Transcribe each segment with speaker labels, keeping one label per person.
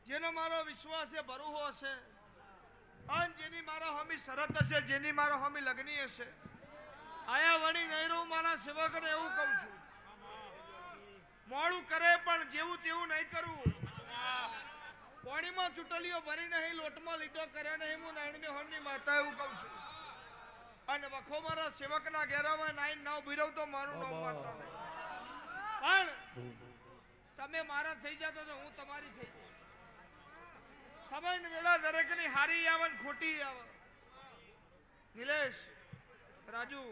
Speaker 1: જેનો મારો વિશ્વાસ છે ભરોસો હશે અને જેની મારા હમી શરત હશે જેની મારા હમી લગની હશે આયા વણી નહીં રહું મારા સેવકને એવું કહું છું મોડું કરે પણ જેવું તેવું નહીં કરવું પાણીમાં ચૂંટલીઓ ભરી નહીં લોટમાં લીટો કર્યા નહીં હું નાયણની હોમની માતા એવું કહું છું અને વખો મારા સેવકના ઘેરામાં નાઈન ના ઉભી રહું તો મારું નામ માનતા નહીં પણ તમે મારા થઈ જતો તો હું તમારી થઈ જાય સમય વેળા દરેકની હારી આવે ને ખોટી આવે નિલેશ રાજુ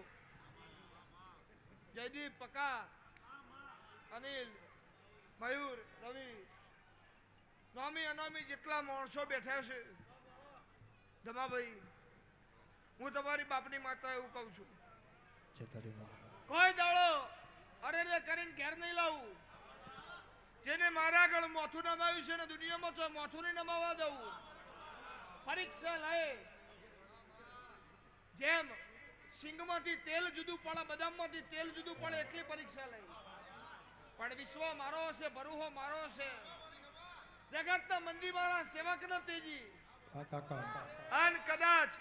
Speaker 1: જયદીપ પકા અનિલ મયુર રવિ નોમી અનોમી જેટલા માણસો બેઠા છે ધમાભાઈ હું તમારી બાપની માતા એવું કહું છું કોઈ દાડો અરે રે કરીને ઘેર નહીં લાવું જેને મારા આગળ મોથું નમાવ્યું છે ને દુનિયામાં તો મોથું નહીં નમાવા દઉં પરીક્ષા લાય જેમ સિંગમાંથી તેલ જુદું પડે બદામમાંથી તેલ જુદું પડે એટલી પરીક્ષા લઈ પણ વિશ્વ મારો હશે ભરૂહો મારો હશે જગતના મંદી મારા સેવક ન તેજી અને કદાચ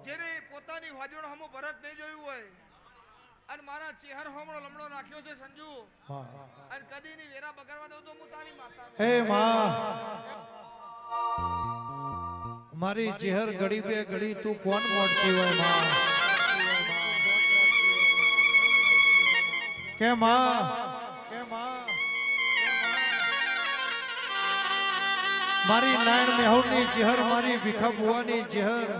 Speaker 1: જેને પોતાની વાજણ હમો ભરત નહીં જોયું હોય અને મારા ચહેર હોમળો લમણો રાખ્યો છે સંજુ અને કદી ની વેરા બગાડવા દઉં તો હું તારી માતા
Speaker 2: હે માં મારી ચહેર ઘડી બે ઘડી તું કોણ મોડતી હોય માં કે માં મારી નાયણ મેહુરની ચહેર મારી ભીખા બુવાની ચહેર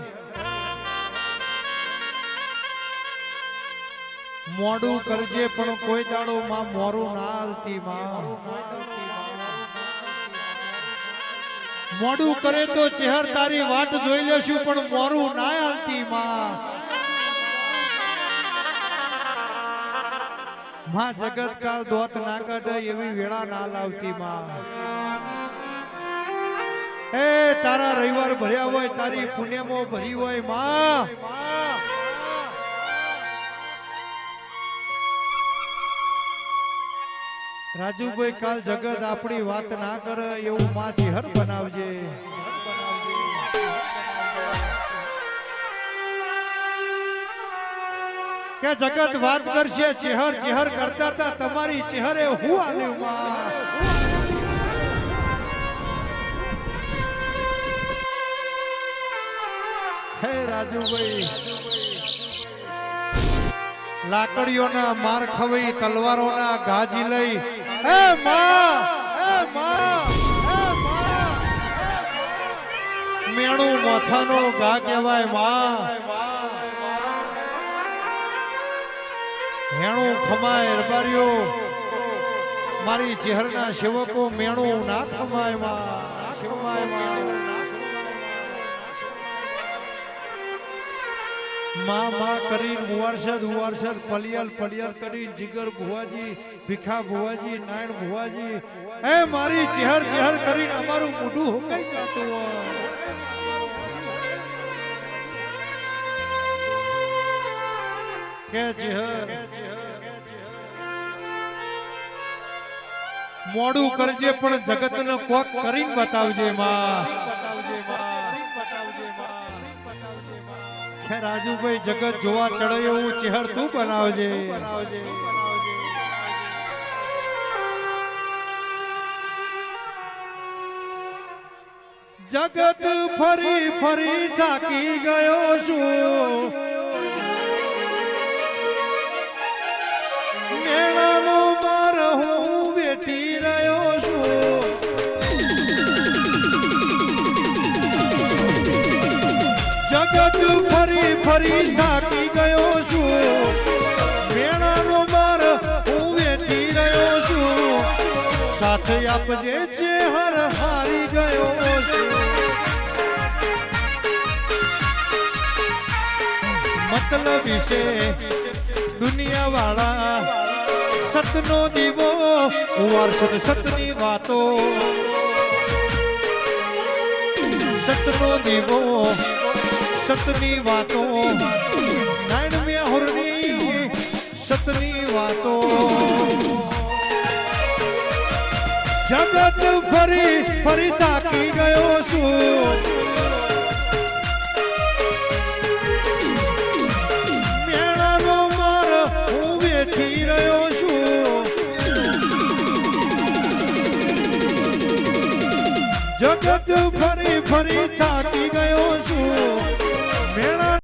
Speaker 2: મોડું કરજે પણ કોઈ દાડો માં મોરું ના હાલતી માં મોડું કરે તો ચહેર તારી વાટ જોઈ લેશું પણ મોરું ના હાલતી માં જગત કાલ દોત ના કાઢે એવી વેળા ના લાવતી માં એ તારા રવિવાર ભર્યા હોય તારી પુણ્યમો ભરી હોય માં રાજુભાઈ કાલ જગત આપણી વાત ના કરે એવું માં ચહેર બનાવજે કે જગત વાત કરશે ચહેર ચહેર કરતા હતા તમારી ચહેરે હું આલ્યું માં હે રાજુભાઈ લાકડીઓના માર ખવાઈ તલવારોના ગાજી લઈ હે માં મેણું મોથાનો ગા કહેવાય માં હેણું ખમાય રબારીઓ મારી ચહેરના સેવકો મેણું ના ખમાય માં માં કરીને ઉવારસદ પલિયલ કરીને જીગર ભુવાજી ભીખા ભુવાજી નાયણ ભુવાજી એ મારી ચહેર કરીને અમારું મોઢું હુકાઈ જતું હોય કે ચહેર મોડું કરજે પણ જગતને કોક કરીને બતાવજે માં રાજુભાઈ જગત જોવા ચડે એવું ચહેર તું બનાવજે જગત ફરી થાકી ગયો છું મેળાનો માર હું બેઠી રહ્યો છું જગત ફરી થાકી ગયો છું મેળાનો માર હું બેઠી રહ્યો છું સાથે આપજે ચહેર હારી ગયો છું મતલબ વિશે દુનિયા વાળા સતનો દીવો વારસદ સતની વાતો સતનો દીવો સતની વાતો નાયણ મેહુરની સતની વાતો જગત ફરી ફરી થાકી ગયો છું મેળાનો માર હું બેઠી રહ્યો છું જગત ફરી ફરી થાકી ગયો છું મેળા